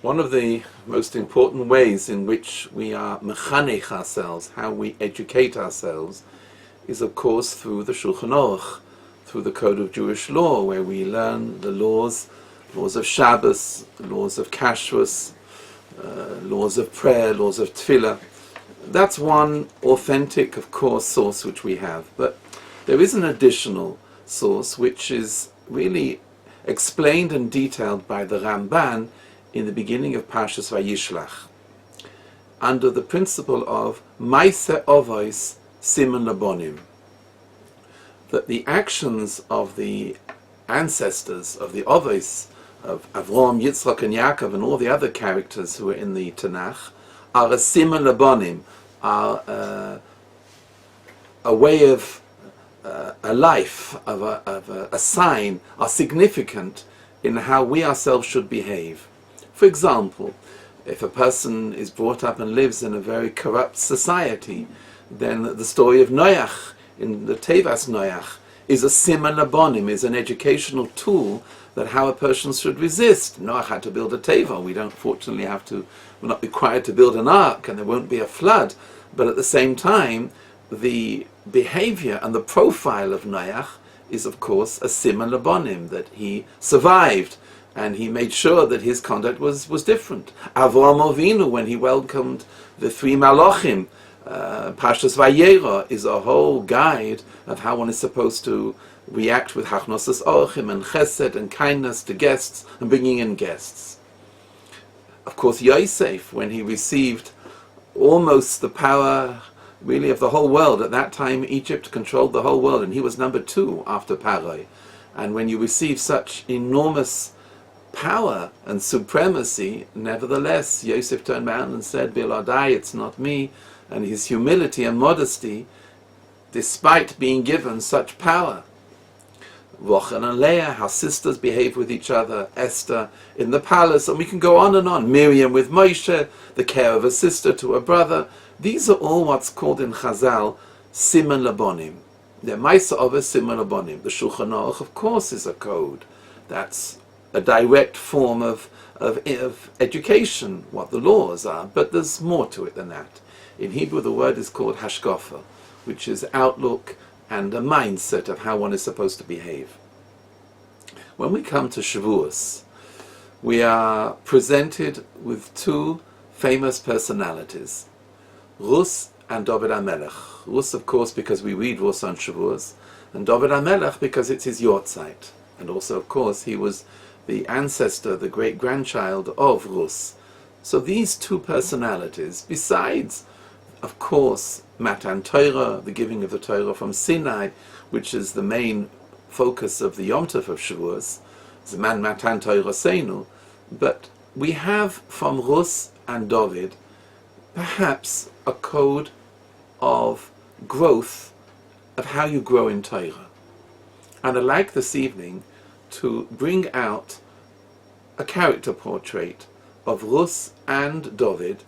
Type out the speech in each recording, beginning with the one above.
One of the most important ways in which we are mechanech ourselves, how we educate ourselves, is of course through the Shulchan Aruch, through the Code of Jewish Law, where we learn the laws of Shabbos, laws of Kashrus, laws of prayer, laws of Tefillah. That's one authentic, of course, source which we have. But there is an additional source which is really explained and detailed by the Ramban in the beginning of Parshas Vayishlach, under the principle of Maaseh Avos Siman Labonim, that the actions of the ancestors, of the Avos, of Avraham, Yitzchak and Yaakov and all the other characters who are in the Tanakh, are a Siman Labonim, are a way of a life, of a sign, are significant in how we ourselves should behave. For example, if a person is brought up and lives in a very corrupt society, then the story of Noach, in the Tevas Noach, is a siman labonim, is an educational tool that how a person should resist. Noach had to build a teva. We don't fortunately we're not required to build an ark, and there won't be a flood. But at the same time, the behavior and the profile of Noach is of course a siman labonim, that he survived, and he made sure that his conduct was different. Avraham Avinu, when he welcomed the three Malachim, Parshas Vayera is a whole guide of how one is supposed to react with Hachnosas Orchim and Chesed and kindness to guests and bringing in guests. Of course, Yosef, when he received almost the power really of the whole world. At that time, Egypt controlled the whole world, and he was number 2 after Paroi. And when you receive such enormous power and supremacy, nevertheless, Yosef turned around and said, Biladai, it's not me. And his humility and modesty, despite being given such power. Rachel and Leah, how sisters behave with each other, Esther in the palace, and we can go on and on. Miriam with Moshe, the care of a sister to a brother. These are all what's called in Chazal siman labonim. They're Maaseh Avos siman labonim. The Shulchan Aruch, of course, is a code. That's a direct form of education, what the laws are, but there's more to it than that. In Hebrew, the word is called hashkafa, which is outlook and a mindset of how one is supposed to behave. When we come to Shavuoth, we are presented with 2 famous personalities, Ruth and Dovid Hamelech. Ruth, of course, because we read Ruth on Shavuoth, and Dovid Hamelech because it's his yortzeit. And also, of course, he was the ancestor, the great-grandchild of Ruth. So these 2 personalities, besides, of course, Matan Torah, the giving of the Torah from Sinai, which is the main focus of the Yom Tov of Shavuos, Zman Matan Torah Seinu, but we have from Ruth and Dovid perhaps a code of growth, of how you grow in Torah. And I'd like this evening to bring out a character portrait of Ruth and Dovid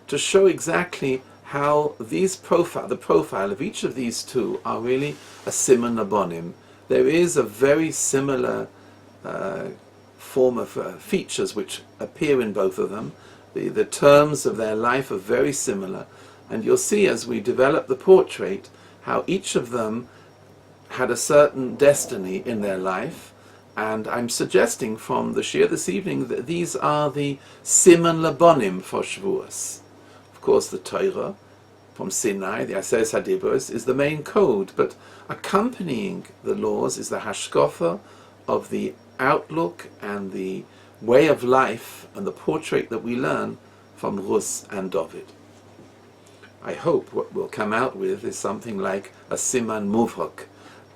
to show exactly how the profile of each of these 2 are really a siman labonim. There is a very similar form of features which appear in both of them. The terms of their life are very similar, and you'll see as we develop the portrait how each of them had a certain destiny in their life. And I'm suggesting from the shir this evening that these are the siman labonim for Shavuos. Of course, the Torah from Sinai, the Aseret HaDibros, is the main code, but accompanying the laws is the hashkafa of the outlook and the way of life and the portrait that we learn from Ruth and Dovid. I hope what we'll come out with is something like a siman muvhak,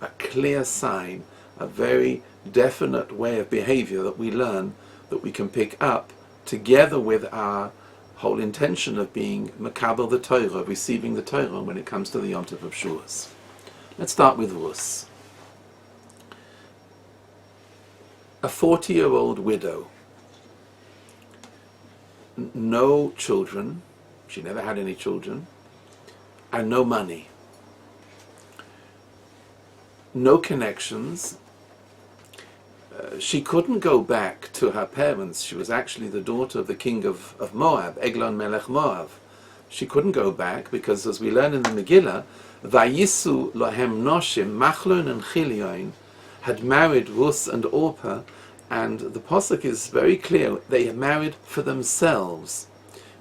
a clear sign, a very definite way of behavior that we learn, that we can pick up together with our whole intention of being makabel the Torah, receiving the Torah when it comes to the Yom Tov of Shavuos. Let's start with Ruth. A 40-year-old widow, no children, she never had any children, and no money, no connections, she couldn't go back to her parents. She was actually the daughter of the king of Moab, Eglon Melech Moab. She couldn't go back because, as we learn in the Megillah, Vayisu lohem noshim, Machlon and Chilion, had married Ruth and Orpah, and the Pasuk is very clear, they married for themselves,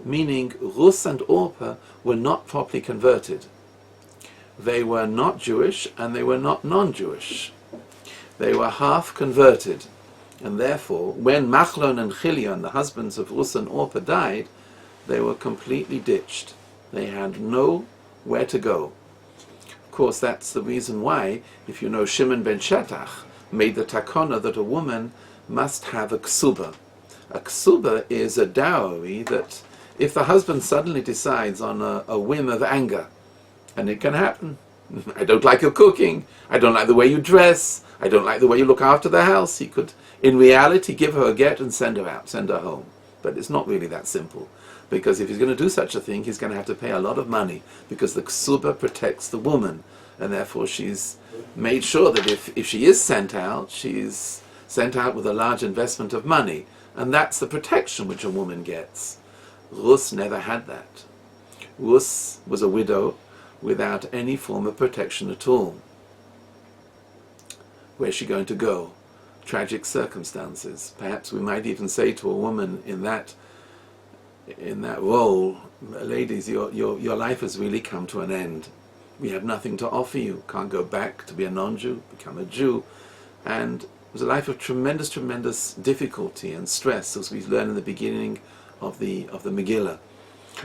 meaning Ruth and Orpah were not properly converted. They were not Jewish and they were not non-Jewish. They were half converted, and therefore, when Machlon and Chilion, the husbands of Ruth and Orpah, died, they were completely ditched. They had nowhere to go. Of course, that's the reason why, if you know, Shimon ben Shetach made the takana that a woman must have a ksuba. A ksuba is a dowry that if the husband suddenly decides on a whim of anger, and it can happen, I don't like your cooking, I don't like the way you dress, I don't like the way you look after the house, he could, in reality, give her a get and send her out, send her home. But it's not really that simple. Because if he's going to do such a thing, he's going to have to pay a lot of money, because the ksuba protects the woman, and therefore she's made sure that if she is sent out, she's sent out with a large investment of money, and that's the protection which a woman gets. Ruth never had that. Ruth was a widow without any form of protection at all. Where's she going to go? Tragic circumstances. Perhaps we might even say to a woman in that role, ladies, your life has really come to an end. We have nothing to offer you. Can't go back to be a non-Jew, become a Jew. And it was a life of tremendous, tremendous difficulty and stress, as we learn in the beginning of the Megillah.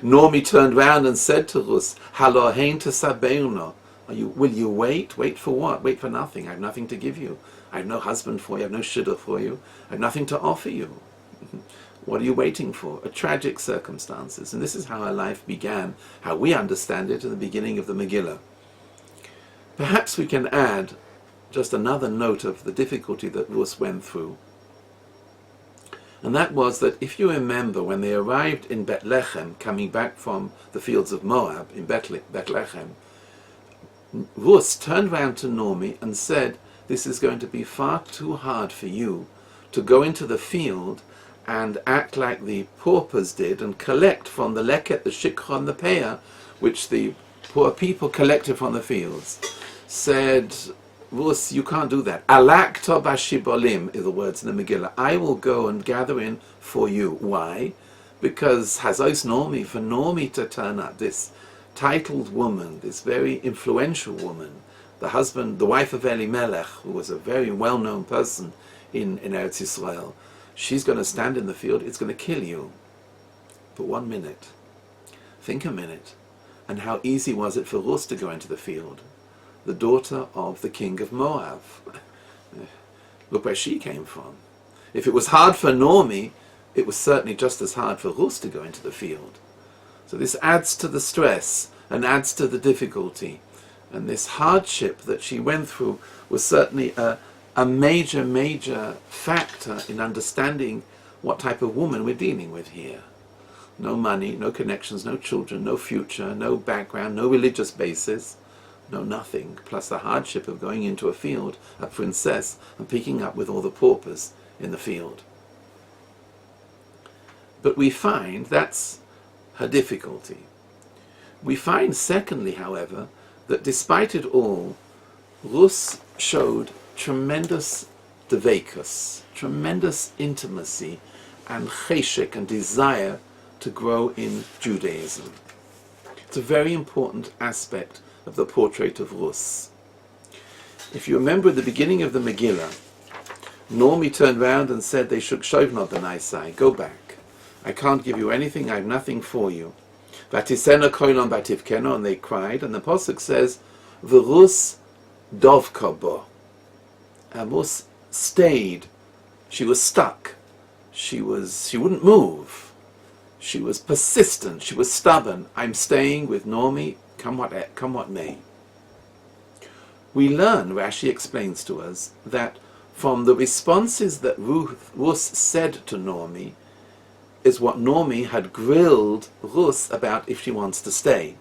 Naomi turned round and said to Ruth, "Halo hein tesabeirno." Will you wait? Wait for what? Wait for nothing. I have nothing to give you. I have no husband for you. I have no shidduch for you. I have nothing to offer you. What are you waiting for? A tragic circumstances. And this is how her life began, how we understand it in the beginning of the Megillah. Perhaps we can add just another note of the difficulty that Ruth went through. And that was that, if you remember, when they arrived in Bethlehem, coming back from the fields of Moab in Bethlehem, Ruth turned round to Naomi and said, "This is going to be far too hard for you to go into the field and act like the paupers did and collect from the leket, the shikha, the peah, which the poor people collected from the fields." Said, "Ruth, you can't do that. Alak to bashibolim," is the words in the Megillah. I will go and gather in for you. Why? Because Hazos Naomi, for Naomi to turn up, this titled woman, this very influential woman, the wife of Elimelech, who was a very well-known person in Eretz Yisrael, she's going to stand in the field, it's going to kill you. But 1 minute. Think a minute. And how easy was it for Ruth to go into the field? The daughter of the king of Moab. Look where she came from. If it was hard for Naomi, it was certainly just as hard for Ruth to go into the field. So this adds to the stress and adds to the difficulty. And this hardship that she went through was certainly a major, major factor in understanding what type of woman we're dealing with here. No money, no connections, no children, no future, no background, no religious basis, no nothing. Plus the hardship of going into a field, a princess, and picking up with all the paupers in the field. But we find that's her difficulty. We find, secondly, however, that despite it all, Ruth showed tremendous devekus, tremendous intimacy and cheshek and desire to grow in Judaism. It's a very important aspect of the portrait of Ruth. If you remember at the beginning of the Megillah, Naomi turned round and said they should shovnot the naisai, go back. I can't give you anything, I have nothing for you. Vatisena koilon bativkeno, and they cried, and the Pasuk says, V'Ruth dovka bo. And Ruth stayed. She was stuck. She wouldn't move. She was persistent. She was stubborn. I'm staying with Naomi, come what may. We learn, Rashi explains to us, that from the responses that Ruth said to Naomi, is what Naomi had grilled Ruth about if she wants to stay.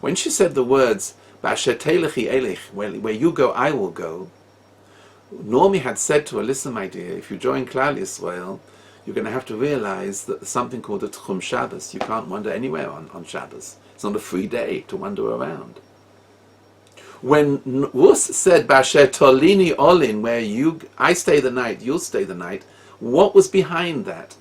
When she said the words, B'asher telechi elech, where you go, I will go, Naomi had said to her, listen, my dear, if you join Klal Yisrael, you're going to have to realize that there's something called a Tchum Shabbos. You can't wander anywhere on Shabbos. It's not a free day to wander around. When Ruth said, Basher Tolini Olin, where I stay the night, you'll stay the night, what was behind that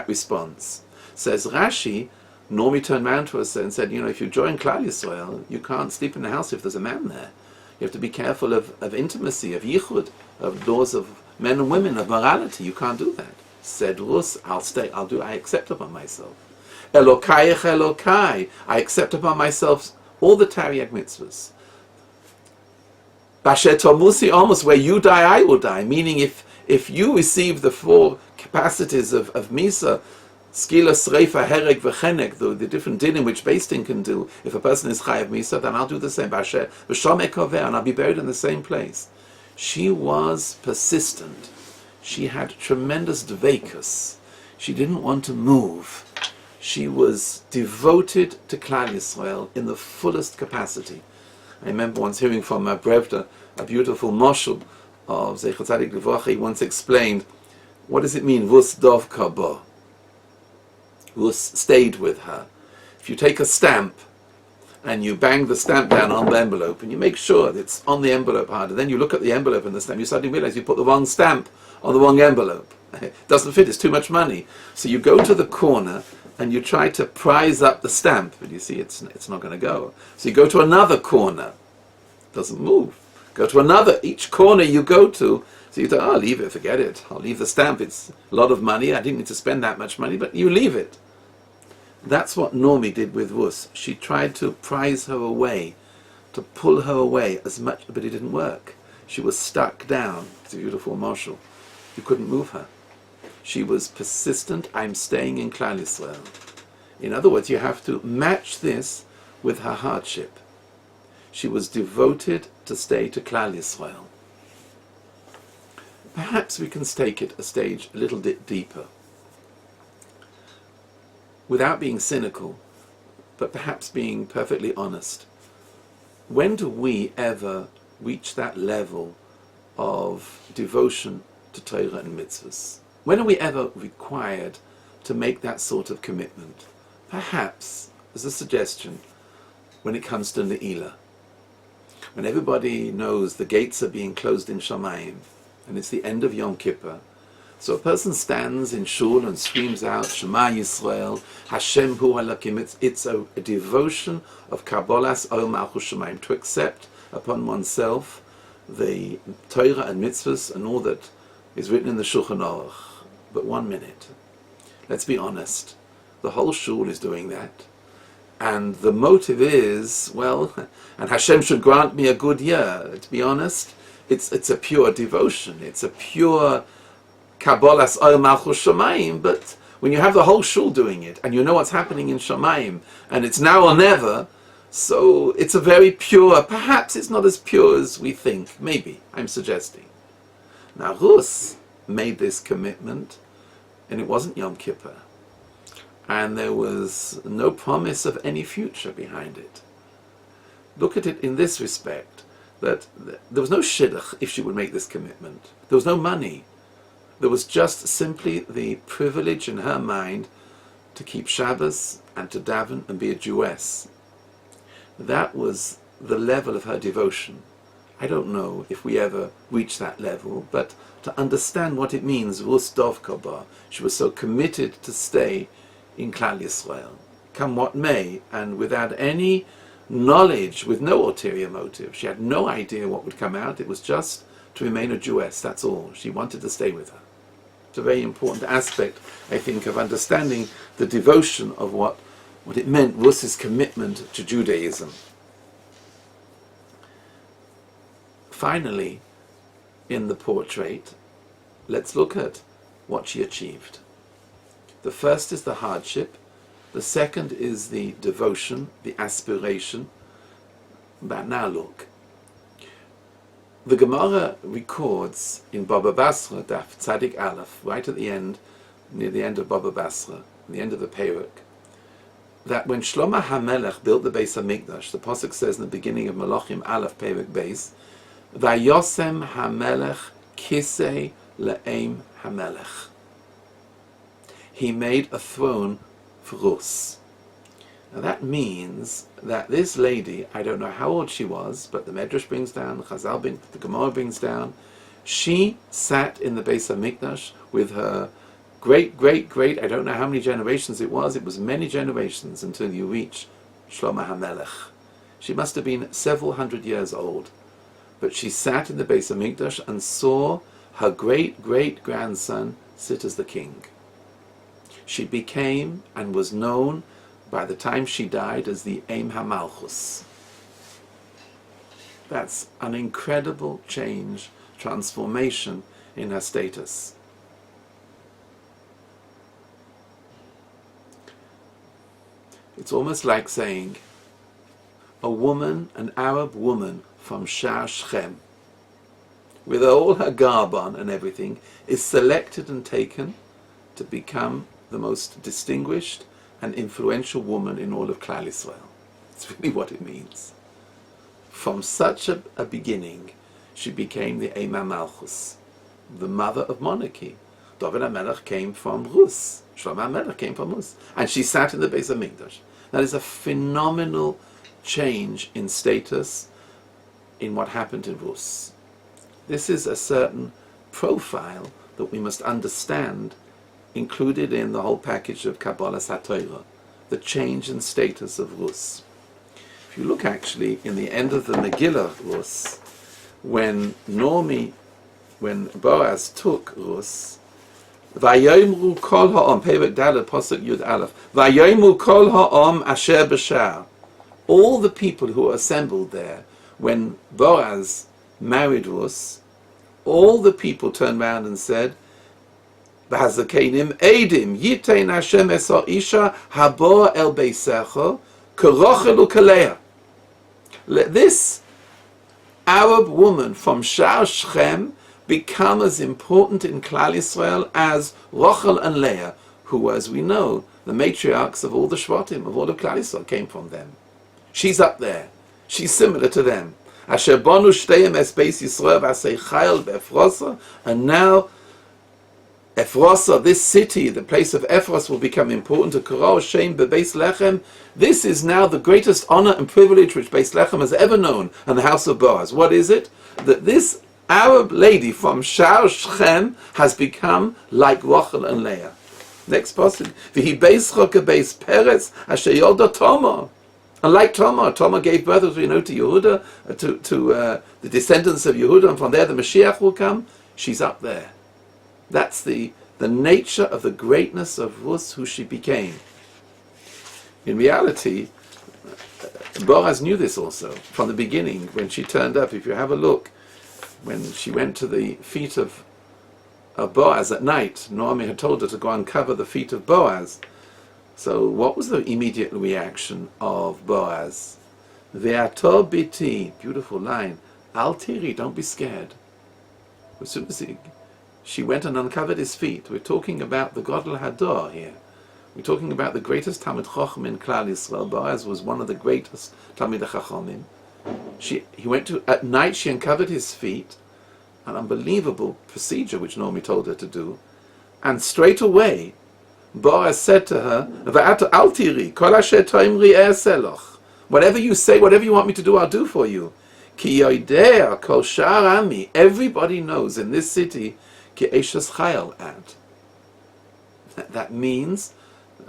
response? Says Rashi, Naomi turned around to us and said, if you join Klal Yisrael, you can't sleep in the house if there's a man there. You have to be careful of intimacy, of yichud, of laws of men and women, of morality. You can't do that. Said Ruth, I accept upon myself. Elokayech Elokai, I accept upon myself all the Tariq mitzvahs. Basher Tomusi, almost where you die, I will die. Meaning if you receive the four capacities of Misa, Skila, Sreifa, Herek, V'chenek, the different din in which Beis Din can do, if a person is Chayav Misa, then I'll do the same. Basher, V'shom Ekover, and I'll be buried in the same place. She was persistent. She had tremendous dveikus. She didn't want to move. She was devoted to Klal Yisrael in the fullest capacity. I remember once hearing from Brevda, a beautiful moshel of Zecher Tzadik Livracha. He once explained, what does it mean, Vus Dov Kabo? Vus stayed with her. If you take a stamp and you bang the stamp down on the envelope and you make sure that it's on the envelope hard, and then you look at the envelope and the stamp, you suddenly realize you put the wrong stamp on the wrong envelope. It doesn't fit, it's too much money. So you go to the corner and you try to prise up the stamp, but you see it's not going to go. So you go to another corner, doesn't move. Go to another, each corner you go to, so you think, oh, leave it, forget it. I'll leave the stamp, it's a lot of money, I didn't need to spend that much money, but you leave it. That's what Naomi did with Ruth. She tried to prise her away, to pull her away as much, but it didn't work. She was stuck down. It's a beautiful marshal. You couldn't move her. She was persistent, I'm staying in Klal Yisrael. In other words, you have to match this with her hardship. She was devoted to stay to Klal Yisrael. Perhaps we can take it a stage a little bit deeper. Without being cynical, but perhaps being perfectly honest. When do we ever reach that level of devotion to Torah and mitzvahs? When are we ever required to make that sort of commitment? Perhaps, as a suggestion, when it comes to Ne'ilah. When everybody knows the gates are being closed in Shamayim, and it's the end of Yom Kippur, so a person stands in shul and screams out, Shema Yisrael, Hashem Hu Halakim. It's a devotion of Kabbalas Ol Malchus Shamayim, to accept upon oneself the Torah and mitzvahs and all that is written in the Shulchan Aruch. But 1 minute. Let's be honest. The whole shul is doing that. And the motive is, well, and Hashem should grant me a good year. To be honest, it's a pure devotion. It's a pure Kabbalas Ol Malchus Shamayim. But when you have the whole shul doing it, and you know what's happening in Shamayim, and it's now or never, so it's a very pure, perhaps it's not as pure as we think. Maybe, I'm suggesting. Now, Ruth made this commitment, and it wasn't Yom Kippur. And there was no promise of any future behind it. Look at it in this respect, that there was no shidduch if she would make this commitment. There was no money. There was just simply the privilege in her mind to keep Shabbos and to daven and be a Jewess. That was the level of her devotion. I don't know if we ever reach that level, but to understand what it means, Ruth Dovid Hamelech, she was so committed to stay in Klal Yisrael, come what may, and without any knowledge, with no ulterior motive. She had no idea what would come out. It was just to remain a Jewess, that's all. She wanted to stay with her. It's a very important aspect, I think, of understanding the devotion of what it meant, Ruth's commitment to Judaism. Finally, in the portrait, let's look at what she achieved. The first is the hardship, the second is the devotion, the aspiration. But now look. The Gemara records in Baba Basra, Daf Tzadik Aleph, right at the end, near the end of Baba Basra, the end of the Perek, that when Shlomo HaMelech built the Beis HaMikdash, the Pasuk says in the beginning of Malachim Aleph Perek Beis, Vayosem HaMelech Kisei le'em Hamelech. He made a throne for Rus. Now that means that this lady, I don't know how old she was, but the Medrash brings down, the Gemara brings down, she sat in the Beis HaMikdash with her great, I don't know how many generations it was many generations until you reach Shlomo HaMelech. She must have been several hundred years old, but she sat in the Beis HaMikdash and saw her great-grandson sit as the king. She became and was known by the time she died as the Eim HaMalchus. That's an incredible change, transformation in her status. It's almost like saying a woman, an Arab woman from Sha'ar Shechem, with all her garb on and everything, is selected and taken to become the most distinguished and influential woman in all of Klal Yisrael. It's really what it means. From such a beginning, she became the Eim HaMalchus, the mother of monarchy. Dovid Hamelech came from Rus. Shlomo HaMelech came from Rus. And she sat in the Beis HaMikdash. That is a phenomenal change in status in what happened in Rus. This is a certain profile that we must understand, included in the whole package of Kabbalas HaTorah, the change in status of Rus. If you look actually in the end of the Megillah Rus, when Boaz took Rus, Vayomru kol ha'om, Perek Daled, Pasuk Yud Aleph, Vayomru kol ha'om asher b'sha'ar. All the people who were assembled there, when Boaz married Rus, all the people turned around and said, V'hazakenim eidim yitein Hashem esor isha habo el beisecho kerochel u'kaleah. Let this Arab woman from Sha'ar Shechem become as important in Klal Yisrael as Rochel and Leah, who, as we know, the matriarchs of all the Shvatim, of all of Klal Yisrael, came from them. She's up there. She's similar to them. Asher bonu shteyem es beis Yisrael v'asei chayil be'Efrosa, and now Ephrosa, this city, the place of Ephros, will become important to Korah Shem beBeis Lechem. This is now the greatest honor and privilege which Beis Lechem has ever known, and the house of Boaz. What is it? That this Arab lady from Sha'ar Shechem has become like Rachel and Leah. Next passage. V'hi beischa kebeis Peretz asher yolda Tamar. And like Tamar gave birth, as we know, to Yehuda, to the descendants of Yehuda, and from there the Mashiach will come. She's up there. That's the nature of the greatness of Rus, who she became. In reality, Boaz knew this also from the beginning when she turned up. If you have a look, when she went to the feet of Boaz at night, Naomi had told her to go uncover the feet of Boaz. So what was the immediate reaction of Boaz? Ve'ato biti, beautiful line, al tiri, don't be scared. As soon as she went and uncovered his feet. We're talking about the Gadol Hador here. We're talking about the greatest Talmid Chacham in Klal Yisrael. Boaz was one of the greatest Talmid Chachamim. He went to, at night she uncovered his feet, an unbelievable procedure which Naomi told her to do, and straight away Boaz said to her, V'ato al tiri, kol asher toimri e'aseh loch. Whatever you say, whatever you want me to do, I'll do for you. Ki yoidea kol sha'ar ami. Everybody knows in this city Ki eishes chayil ad. That means,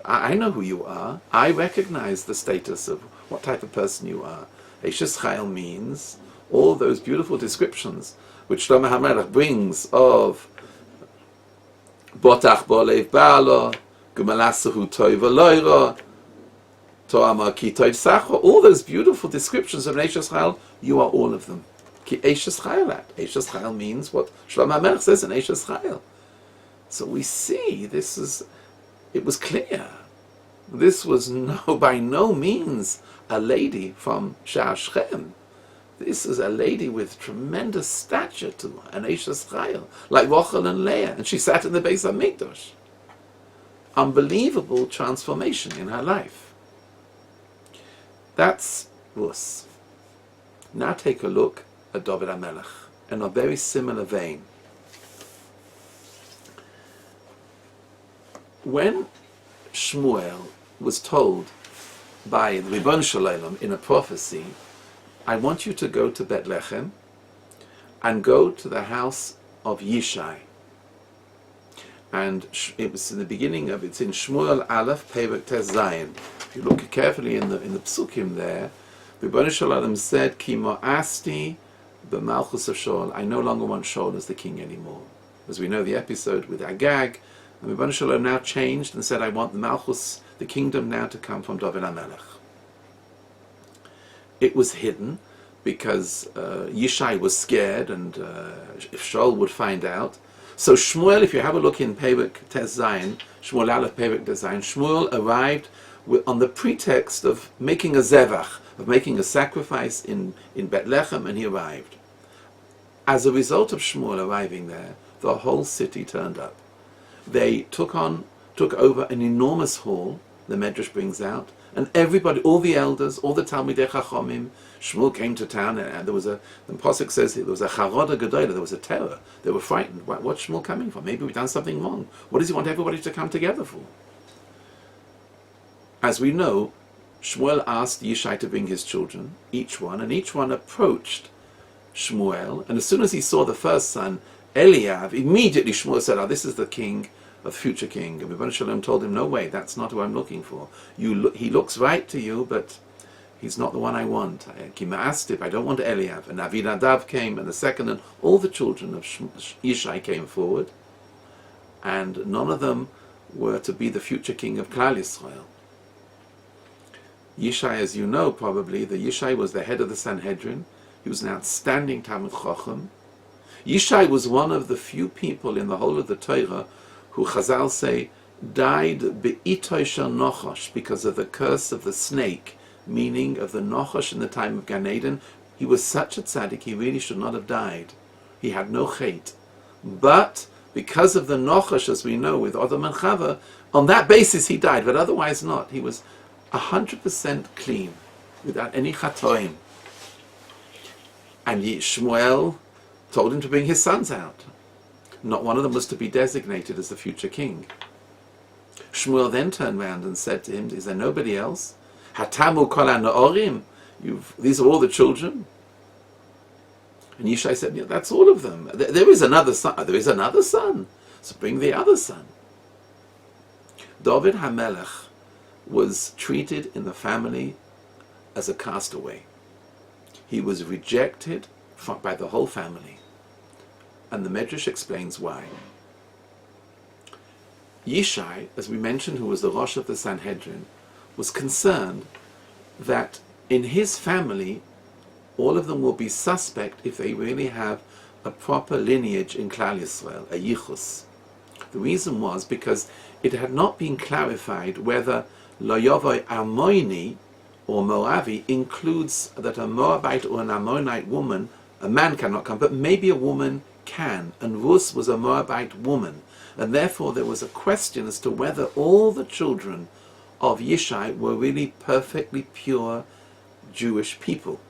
I know who you are. I recognize the status of what type of person you are. Eishes chayil means all those beautiful descriptions which Shlomo HaMelech brings of Botach bo'lev ba'alo, Gemalasahu toiv aloira, To'amar ki toiv sacho. All those beautiful descriptions of Eishes chayil, you are all of them. Ki Eishes chayil at. Eishes chayil means what Shlomo HaMelech says in Eishes chayil. So we see it was clear. This was by no means a lady from Sha'ar Shechem. This is a lady with tremendous stature to her, an Eishes chayil, like Rachel and Leah, and she sat in the Beis HaMikdash. Unbelievable transformation in her life. That's Rus. Now take a look at Dovid Hamelech in a very similar vein. when Shmuel was told by the Ribbon Shalom in a prophecy, I want you to go to Bethlehem and go to the house of Yishai. And it was in the beginning of, it's in Shmuel Aleph, Perek Tes Zayin. If you look carefully in the Psukim there, Ribbon Shalom said, Ki mo'asti b'malchus of Shaul, I no longer want Shaul as the king anymore. As we know the episode with Agag, and Ribbon Shalom now changed and said, I want the Malchus, the kingdom now to come from Dovid Hamelech. It was hidden because Yishai was scared, and if Shaul would find out. So Shmuel, if you have a look in Perek Tes Zayin, Shmuel Aleph Perek Tes Zayin, Shmuel arrived on the pretext of making a zevach, of making a sacrifice in Bethlehem, and he arrived. As a result of Shmuel arriving there, the whole city turned up. They took over an enormous hall, the Medrash brings out, and everybody, all the elders, all the Talmidei Chachomim, Shmuel came to town, and there was the Pasuk says there was a charoda gedola, there was a terror. They were frightened. What's Shmuel coming for? Maybe we've done something wrong. What does he want everybody to come together for? As we know, Shmuel asked Yishai to bring his children, each one approached Shmuel, and as soon as he saw the first son, Eliav, immediately Shmuel said, this is the king, the future king. And Ribbon Shalom told him, no way, that's not who I'm looking for. He looks right to you, but he's not the one I want. I don't want Eliav. And Avinadav came, and the second, and all the children of Yishai came forward, and none of them were to be the future king of Klal Yisrael. Yishai, as you know probably, the Yishai was the head of the Sanhedrin. He was an outstanding Talmid Chacham. Yishai was one of the few people in the whole of the Torah who Chazal say died be'itoy shel Nochosh, because of the curse of the snake, meaning of the Nochosh in the time of Gan Eden. He was such a tzaddik, he really should not have died. He had no chait. But because of the Nochosh, as we know with Adam and Chava, on that basis he died, but otherwise not. He was 100% clean, without any chatoim. And Shmuel told him to bring his sons out. Not one of them was to be designated as the future king. Shmuel then turned round and said to him, is there nobody else? Hatamu kol ha'na'orim? These are all the children? And Yishai said, yeah, that's all of them. There is another son. There is another son. So bring the other son. Dovid Hamelech was treated in the family as a castaway. He was rejected by the whole family. And the Medrash explains why. Yishai, as we mentioned, who was the Rosh of the Sanhedrin, was concerned that in his family, all of them will be suspect if they really have a proper lineage in Klal Yisrael, a yichus. The reason was because it had not been clarified whether Lo Yovoi Ammoni or Moavi includes that a Moabite or an Ammonite woman, a man cannot come, but maybe a woman can. And Ruth was a Moabite woman. And therefore there was a question as to whether all the children of Yishai were really perfectly pure Jewish people.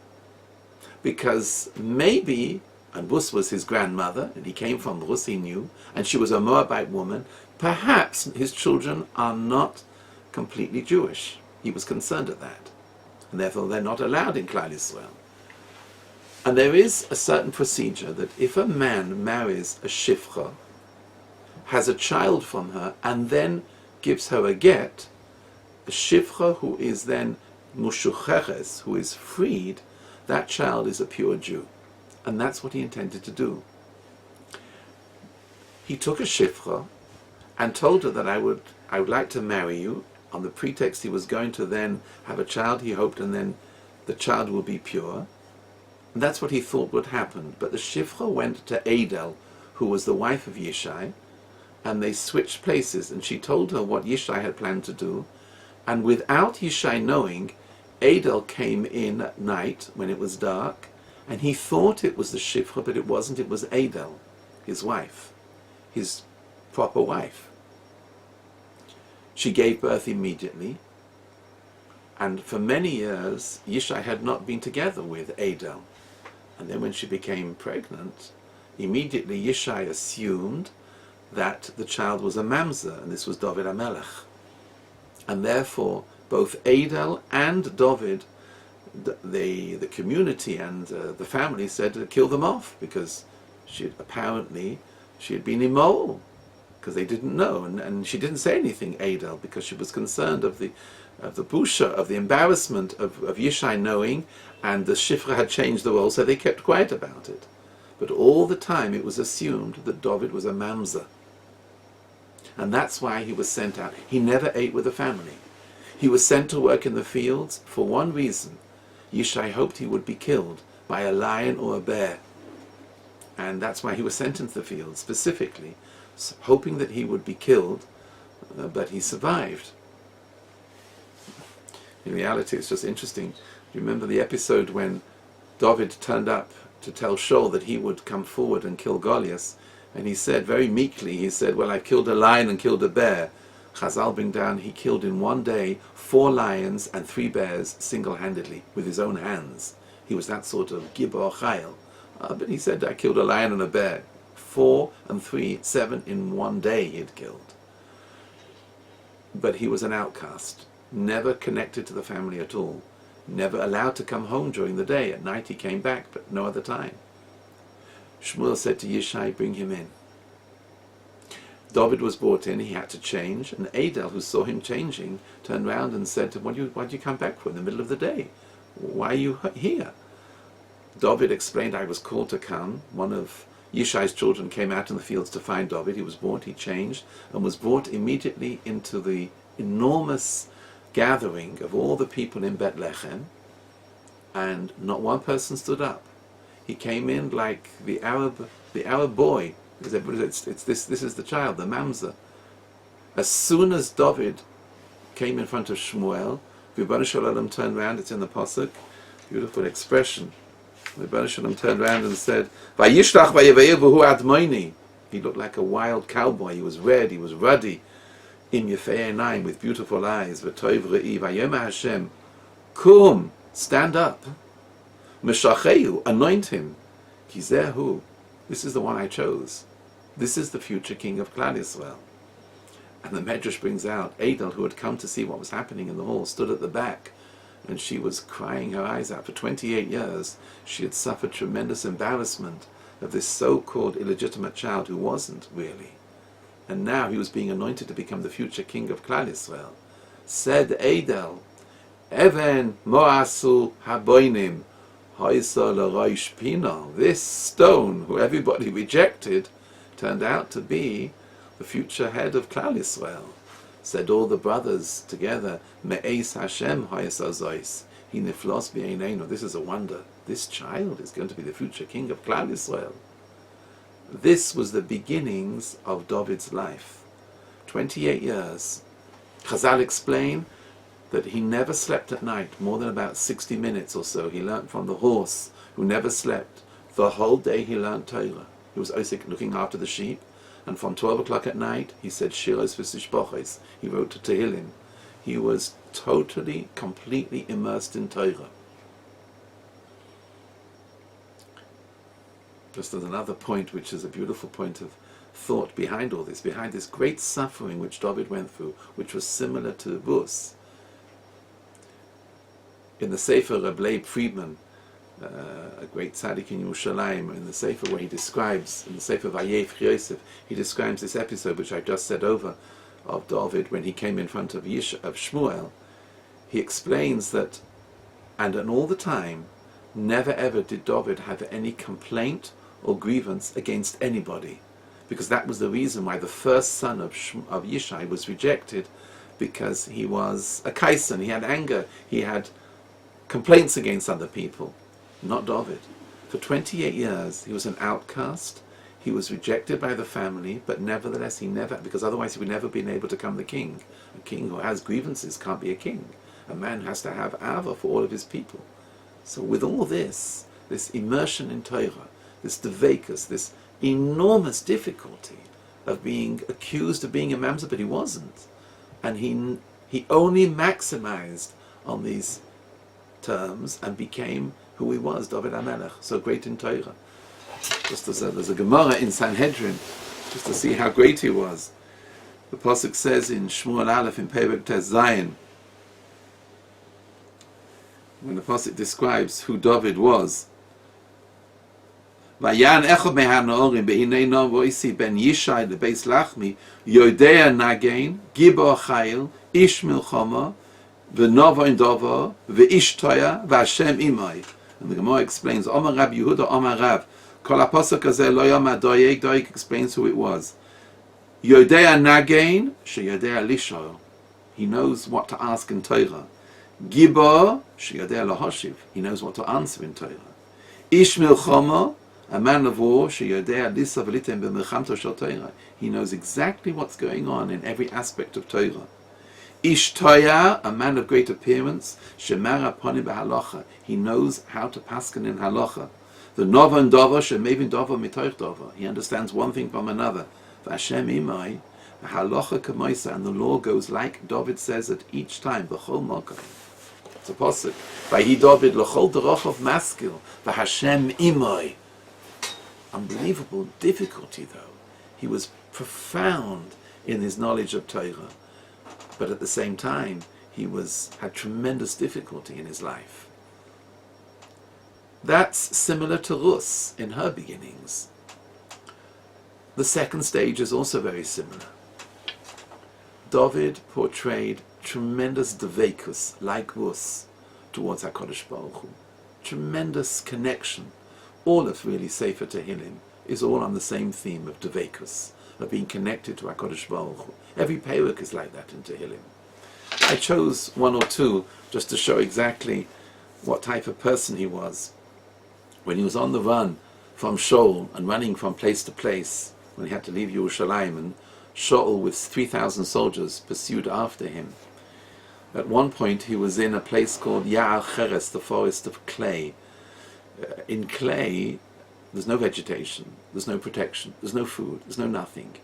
Because maybe, and Ruth was his grandmother, and he came from Ruth, he knew, and she was a Moabite woman, perhaps his children are not completely Jewish. He was concerned at that. And therefore they're not allowed in Klal Yisrael. And there is a certain procedure that if a man marries a shifcha, has a child from her, and then gives her a get, a shifcha who is then mushucheches, who is freed, that child is a pure Jew. And that's what he intended to do. He took a shifcha and told her that I would like to marry you, on the pretext he was going to then have a child, he hoped, and then the child will be pure. And that's what he thought would happen. But the shifcha went to Adel, who was the wife of Yishai, and they switched places, and she told her what Yishai had planned to do. And without Yishai knowing, Adel came in at night when it was dark, and he thought it was the shifcha, but it wasn't. It was Adel, his wife, his proper wife. She gave birth immediately, and for many years Yishai had not been together with Adel. And then when she became pregnant, immediately Yishai assumed that the child was a mamzer, and this was Dovid Hamelech. And therefore, both Adel and Dovid, the community and the family said to kill them off, because she had been immoral, because they didn't know, and she didn't say anything, Adel, because she was concerned of the busha, of the embarrassment of Yishai knowing, and the Shifra had changed the role, so they kept quiet about it. But all the time it was assumed that Dovid was a mamzer. And that's why he was sent out. He never ate with the family. He was sent to work in the fields for one reason. Yishai hoped he would be killed by a lion or a bear. And that's why he was sent into the fields, specifically, hoping that he would be killed, but he survived. In reality, it's just interesting. Do you remember the episode when David turned up to tell Shaul that he would come forward and kill Goliath? And he said, very meekly, he said, well, I killed a lion and killed a bear. Chazal bring down, he killed in one day 4 lions and 3 bears single-handedly, with his own hands. He was that sort of Gibor Chayil. But he said, I killed a lion and a bear. 4 and 3, 7 in one day he had killed. But he was an outcast, never connected to the family at all, never allowed to come home during the day. At night he came back, but no other time. Shmuel said to Yishai, bring him in. David was brought in, he had to change, and Adel, who saw him changing, turned round and said to him, why'd you come back for in the middle of the day? Why are you here? David explained, I was called to come. One of Yishai's children came out in the fields to find David. He was brought, he changed, and was brought immediately into the enormous gathering of all the people in Bethlehem, and not one person stood up. He came in like the Arab boy, because everybody said, this is the child, the mamzer. As soon as David came in front of Shmuel, Ribono Shel Olam turned around, it's in the Pasuk, beautiful expression. Ribono Shel Olam turned around and said, Vayishlach vayeveir v'hu admoini. He looked like a wild cowboy, he was red, he was ruddy, im yefei einayim, with beautiful eyes, v'toiv re'i, vayomer Hashem, kum, stand up. Meshachehu, anoint him. Kizehu, this is the one I chose. This is the future king of Klal Yisrael. And the Medrash brings out Adel, who had come to see what was happening in the hall, stood at the back, and she was crying her eyes out. For 28 years, she had suffered tremendous embarrassment of this so-called illegitimate child who wasn't really. And now he was being anointed to become the future king of Klal Yisrael. Said Adel, Even moasu haboinim, this stone, who everybody rejected, turned out to be the future head of Klal Yisrael. Said all the brothers together, Me'eis Hashem ha'esazois, hi niflos b'einenu. This is a wonder. This child is going to be the future king of Klal Yisrael. This was the beginnings of David's life. 28 years. Chazal explain that he never slept at night, more than about 60 minutes or so. He learnt from the horse, who never slept. The whole day he learnt Torah. He was looking after the sheep, and from 12 o'clock at night, he said Shiros v'Sishboches. He wrote to Tehillim. He was totally, completely immersed in Torah. Just as another point, which is a beautiful point of thought behind all this, behind this great suffering which David went through, which was similar to Ruth. In the Sefer Rabbi Friedman, a great tzaddik in Yerushalayim, in the Sefer where he describes, in the Sefer Vayef Yosef, he describes this episode which I just said over, of David when he came in front of Shmuel. He explains that, and all the time, never ever did David have any complaint or grievance against anybody, because that was the reason why the first son of Yishai was rejected, because he was a kaisen, he had anger, he had complaints against other people, not David. For 28 years he was an outcast, he was rejected by the family, but nevertheless because otherwise he would never been able to become the king. A king who has grievances can't be a king. A man has to have ava for all of his people. So with all this immersion in Torah, this devekus, this enormous difficulty of being accused of being a mamzer, but he wasn't. And he only maximized on these terms and became who he was, Dovid Hamelech, so great in Torah. Just there's a Gemara in Sanhedrin, just to see how great he was. The Pasuk says in Shmuel Aleph in Perek Tes Zayin, when the Pasuk describes who David was, Vayan echad mehanaorim behinei no voisi ben Yishai lebeis Lachmi Yodea Nagain Gibor Chayil Ish Milchama v'Nova Indova v'ish Toya v'Hashem Imai. And the Gemara explains, Omar Rab Yehuda Omar Rav Kol HaPasuk Hazeh Lo Yom Doeg. Doeg explains who it was. Yodea Nagain sheyodea Lisho. He knows what to ask in Torah. Gibor sheyodea lahoshiv. He knows what to answer in Torah. Ish Milchama, a man of war, sheyodea lisa v'litem b'milchamto shel Torah. He knows exactly what's going on in every aspect of Torah. Ish Toya, a man of great appearance, shemara poni b'halacha. He knows how to paskin in halacha. The nova and dova shemevin dova mitoich dova. He understands one thing from another. V'Hashem imai, halacha k'moisa, and the law goes like David says it each time. B'chol mokom. It's a pasuk. V'hi David l'chol derach of maskil. V'Hashem imai. Unbelievable difficulty, though. He was profound in his knowledge of Torah, but at the same time, he had tremendous difficulty in his life. That's similar to Ruth in her beginnings. The second stage is also very similar. David portrayed tremendous devekus, like Ruth, towards HaKadosh Baruch Hu. Tremendous connection. All of really Sefer Tehillim is all on the same theme of devekus, of being connected to HaKadosh Baruch Hu. Every perek is like that in Tehillim. I chose one or two just to show exactly what type of person he was. When he was on the run from Shaul and running from place to place, when he had to leave Yerushalayim, and Shaul with 3,000 soldiers pursued after him. At one point he was in a place called Ya'ar Cheres, the forest of clay. In clay, there's no vegetation, there's no protection, there's no food, there's no nothing.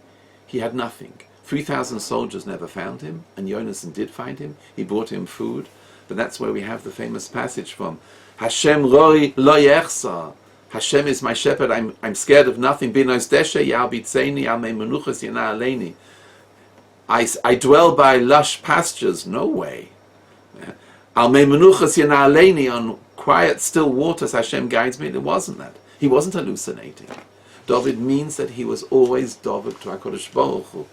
He had nothing. 3,000 soldiers never found him, and Yehonason did find him. He brought him food, but that's where we have the famous passage from. Hashem roi lo yechsa. Hashem is my shepherd, I'm scared of nothing. Binos deshe yal bitzeini al mei menuchas yana aleini. I dwell by lush pastures, no way. Al mei menuchas yana aleini, on quiet, still waters, Hashem guides me. It wasn't that. He wasn't hallucinating. David means that he was always David to HaKadosh Baruch Hu.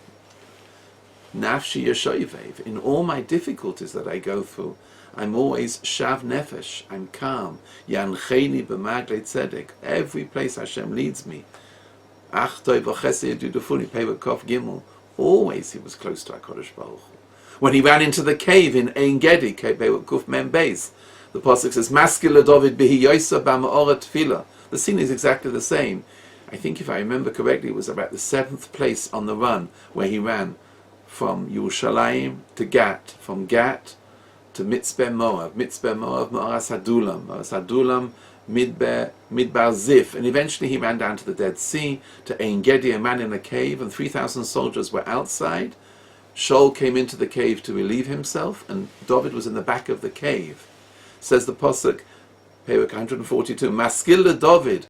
Nafshi yeshoivev. In all my difficulties that I go through, I'm always shav nefesh. I'm calm. Yancheni b'maglei tzedek. Every place Hashem leads me. Achtoi v'chesed yudufuni pevakov gimel. Always he was close to HaKadosh Baruch Hu. When he ran into the cave in Ein Gedi, Kuf Mem Beis, the pasuk says, "Maskil David bihi yosa b'ma'ora tefillah." The scene is exactly the same. I think, if I remember correctly, it was about the 7th place on the run where he ran from Yerushalayim to Gat, from Gat to Mitzpeh Moav, Ma'aras Hadulam, Midbar Zif, and eventually he ran down to the Dead Sea, to Ein Gedi, a man in a cave, and 3,000 soldiers were outside. Shaul came into the cave to relieve himself, and David was in the back of the cave. Says the pasuk, Perek 142, Maskil David,